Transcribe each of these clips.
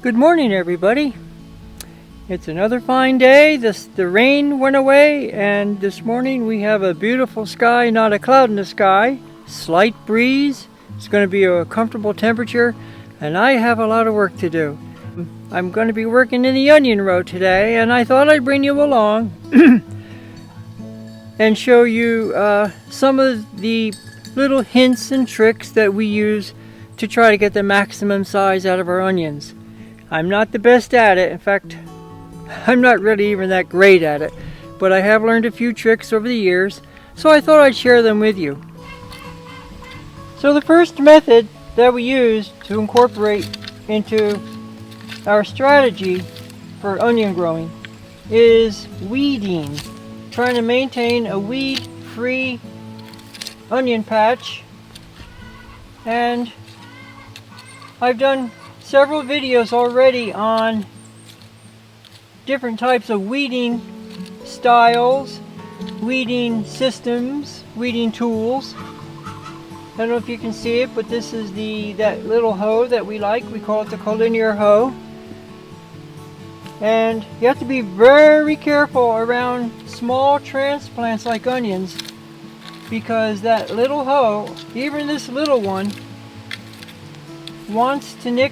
Good morning, everybody. It's another fine day. The rain went away, and this morning we have a beautiful sky, not a cloud in the sky. Slight breeze. It's going to be a comfortable temperature, and I have a lot of work to do. I'm going to be working in the onion row today, and I thought I'd bring you along and show you some of the little hints and tricks that we use to try to get the maximum size out of our onions. I'm not the best at it. In fact, I'm not really even that great at it, but I have learned a few tricks over the years, so I thought I'd share them with you. So the first method that we use to incorporate into our strategy for onion growing is weeding. Trying to maintain a weed-free onion patch. And I've done several videos already on different types of weeding styles, weeding systems, weeding tools. I don't know if you can see it, but this is that little hoe that we like. We call it the collinear hoe. And you have to be very careful around small transplants like onions, because that little hoe, even this little one, wants to nick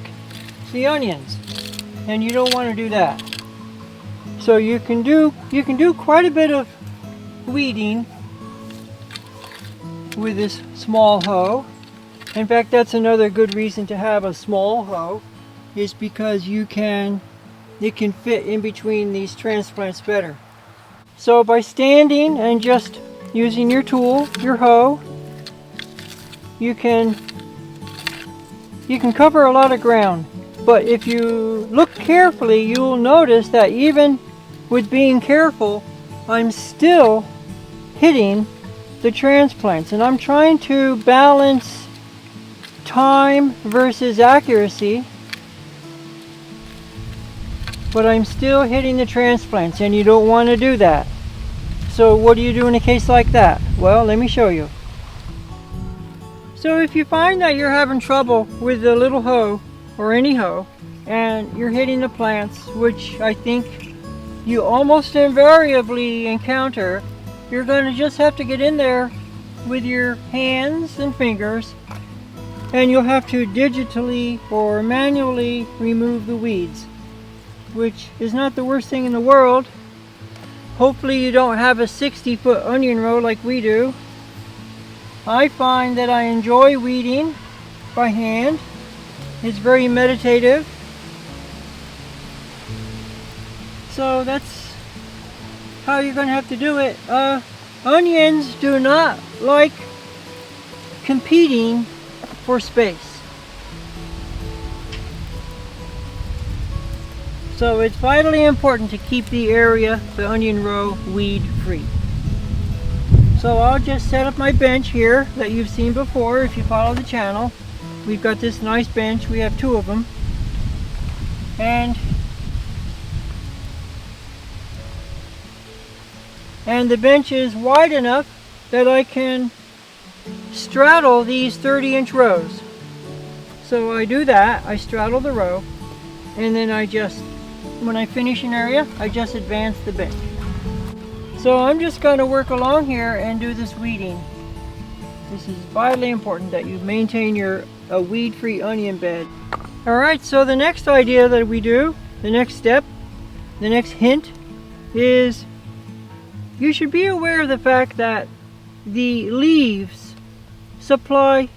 the onions, and you don't want to do that. So you can do quite a bit of weeding with this small hoe. In fact, that's another good reason to have a small hoe, is because it can fit in between these transplants better. So by standing and just using your tool, your hoe, you can cover a lot of ground. But if you look carefully, you will notice that even with being careful, I'm still hitting the transplants. And I'm trying to balance time versus accuracy, but I'm still hitting the transplants, and you don't want to do that. So what do you do in a case like that? Well, let me show you. So if you find that you're having trouble with the little hoe, or any hoe, and you're hitting the plants, which I think you almost invariably encounter, you're going to just have to get in there with your hands and fingers, and you'll have to digitally or manually remove the weeds, which is not the worst thing in the world. Hopefully you don't have a 60-foot onion row like we do. I find that I enjoy weeding by hand. It's very meditative. So that's how you're going to have to do it. Onions do not like competing for space. So it's vitally important to keep the area, the onion row, weed free. So I'll just set up my bench here that you've seen before if you follow the channel. We've got this nice bench. We have two of them. And the bench is wide enough that I can straddle these 30-inch rows. So I do that. I straddle the row, and then when I finish an area, I just advance the bench. So I'm just going to work along here and do this weeding. This is vitally important that you maintain a weed-free onion bed. Alright, so the next idea that we do, the next step, the next hint is you should be aware of the fact that the leaves supply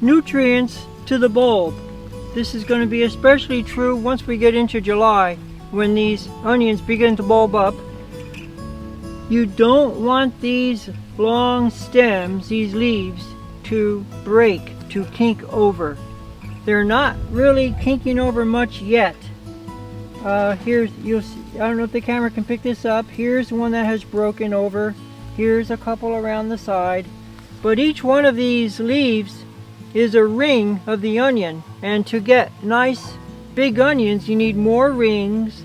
nutrients to the bulb. This is going to be especially true once we get into July, when these onions begin to bulb up. You don't want these long stems, these leaves, to break, to kink over. They're not really kinking over much yet. Here's, I don't know if the camera can pick this up. Here's one that has broken over. Here's a couple around the side. But each one of these leaves is a ring of the onion. And to get nice big onions, you need more rings.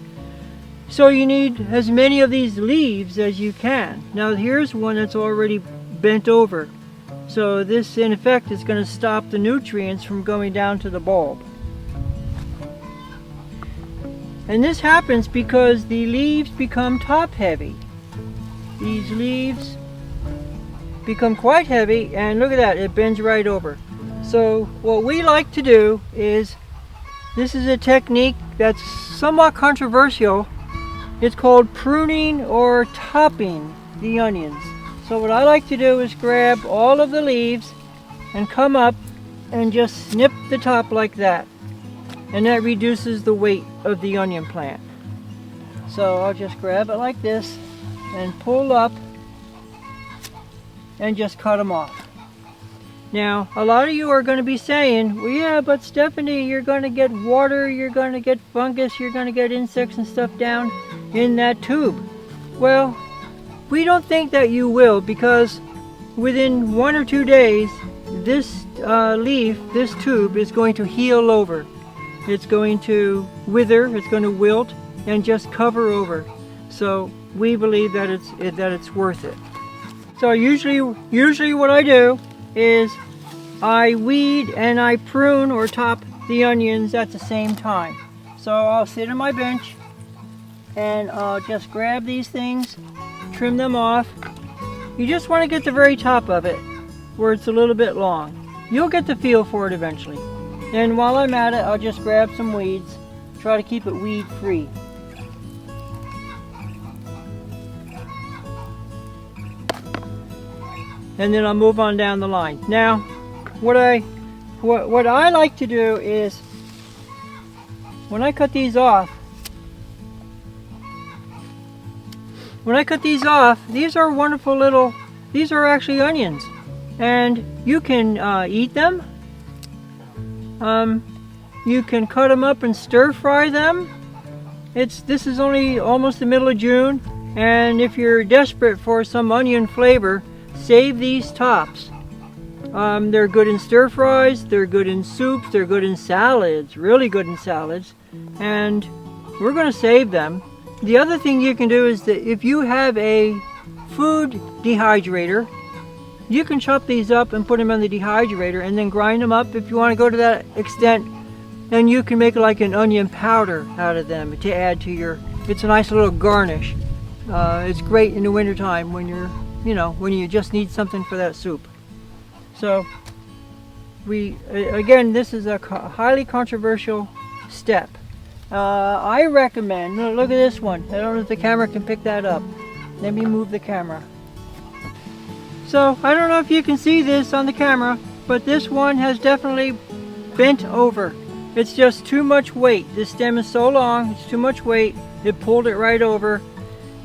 So you need as many of these leaves as you can. Now here's one that's already bent over. So this in effect is going to stop the nutrients from going down to the bulb. And this happens because the leaves become top heavy. These leaves become quite heavy, and look at that, it bends right over. So what we like to do is, this is a technique that's somewhat controversial. It's called pruning or topping the onions. So what I like to do is grab all of the leaves and come up and just snip the top like that. And that reduces the weight of the onion plant. So I'll just grab it like this and pull up and just cut them off. Now, a lot of you are going to be saying, well, yeah, but Stephanie, you're going to get water, you're going to get fungus, you're going to get insects and stuff down in that tube. Well, we don't think that you will, because within 1 or 2 days, this leaf, this tube, is going to heal over. It's going to wither, it's going to wilt, and just cover over. So we believe that it's worth it. So usually what I do is I weed and I prune or top the onions at the same time. So I'll sit on my bench and I'll just grab these things, trim them off. You just want to get the very top of it where it's a little bit long. You'll get the feel for it eventually. And while I'm at it, I'll just grab some weeds, try to keep it weed free. And then I'll move on down the line. Now, what I like to do is, when I cut these off, these are wonderful little, these are actually onions. And you can eat them. You can cut them up and stir fry them. This is only almost the middle of June, and if you're desperate for some onion flavor, save these tops. They're good in stir fries, they're good in soups, they're good in salads, really good in salads, and we're going to save them. The other thing you can do is that if you have a food dehydrator, you can chop these up and put them in the dehydrator and then grind them up if you want to go to that extent. And you can make like an onion powder out of them to add to your, it's a nice little garnish. It's great in the wintertime when you're, when you just need something for that soup. So again, this is a highly controversial step. I recommend, look at this one. I don't know if the camera can pick that up. Let me move the camera. So I don't know if you can see this on the camera, but this one has definitely bent over. It's just too much weight. This stem is so long, it's too much weight. It pulled it right over.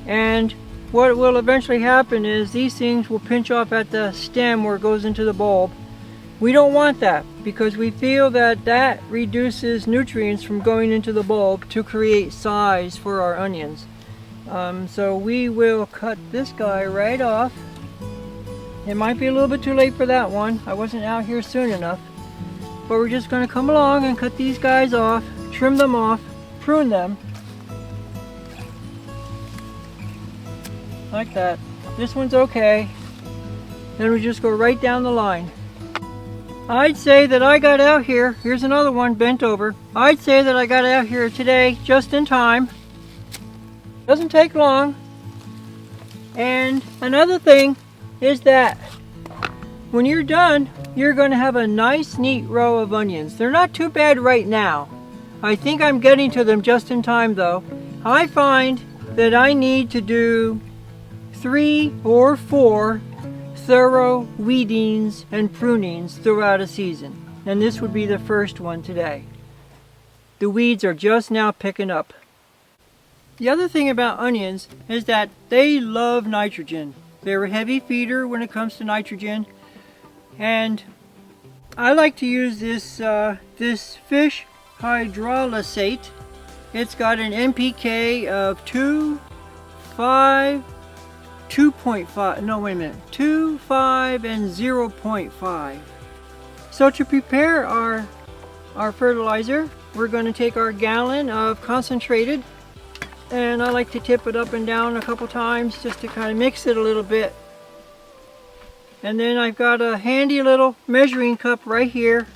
And what will eventually happen is these things will pinch off at the stem where it goes into the bulb. We don't want that because we feel that that reduces nutrients from going into the bulb to create size for our onions. So we will cut this guy right off. It might be a little bit too late for that one. I wasn't out here soon enough. But we're just going to come along and cut these guys off, trim them off, prune them. Like that. This one's okay. Then we just go right down the line. I'd say that I got out here, here's another one bent over. I'd say that I got out here today just in time. Doesn't take long. And another thing is that when you're done, you're going to have a nice neat row of onions. They're not too bad right now. I think I'm getting to them just in time though. I find that I need to do 3 or 4 thorough weedings and prunings throughout a season. And this would be the first one today. The weeds are just now picking up. The other thing about onions is that they love nitrogen. They're a heavy feeder when it comes to nitrogen. And I like to use this fish hydrolysate. It's got an NPK of 2.5, no wait a minute, 2.5 and 0.5. So to prepare our fertilizer, we're going to take our gallon of concentrated, and I like to tip it up and down a couple times just to kind of mix it a little bit. And then I've got a handy little measuring cup right here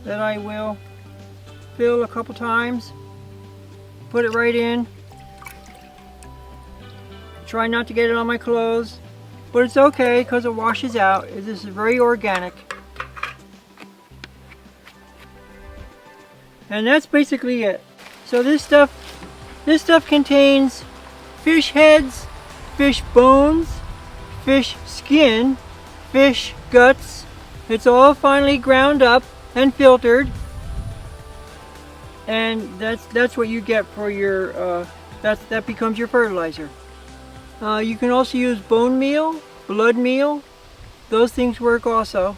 that I will fill a couple times, put it right in. Try not to get it on my clothes, but it's okay because it washes out. This is very organic. And that's basically it. So this stuff contains fish heads, fish bones, fish skin, fish guts. It's all finely ground up and filtered. And that's what you get for your that becomes your fertilizer. You can also use bone meal, blood meal. Those things work also.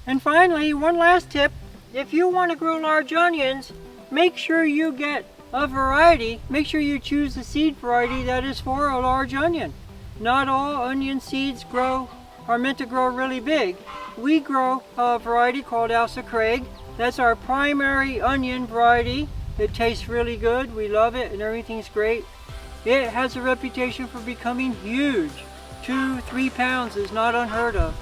And finally, one last tip. If you want to grow large onions, make sure you get a variety. Make sure you choose the seed variety that is for a large onion. Not all onion seeds are meant to grow really big. We grow a variety called Elsa Craig. That's our primary onion variety. It tastes really good. We love it and everything's great. It has a reputation for becoming huge. 2-3 pounds is not unheard of.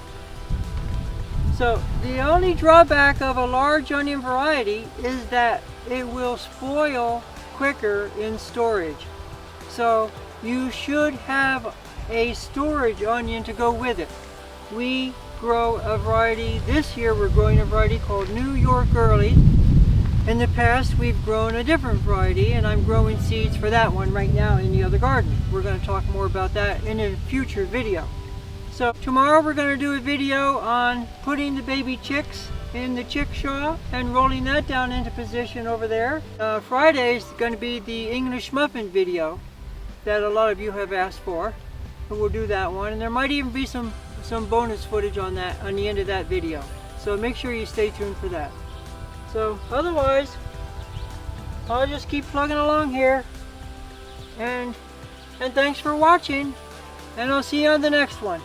So the only drawback of a large onion variety is that it will spoil quicker in storage. So you should have a storage onion to go with it. We grow a variety, this year we're growing a variety called New York Early. In the past we've grown a different variety and I'm growing seeds for that one right now in the other garden. We're going to talk more about that in a future video. So tomorrow we're going to do a video on putting the baby chicks in the chickshaw and rolling that down into position over there. Friday is going to be the English muffin video that a lot of you have asked for. So we'll do that one, and there might even be some bonus footage on that on the end of that video. So make sure you stay tuned for that. So otherwise, I'll just keep plugging along here, and thanks for watching, and I'll see you on the next one.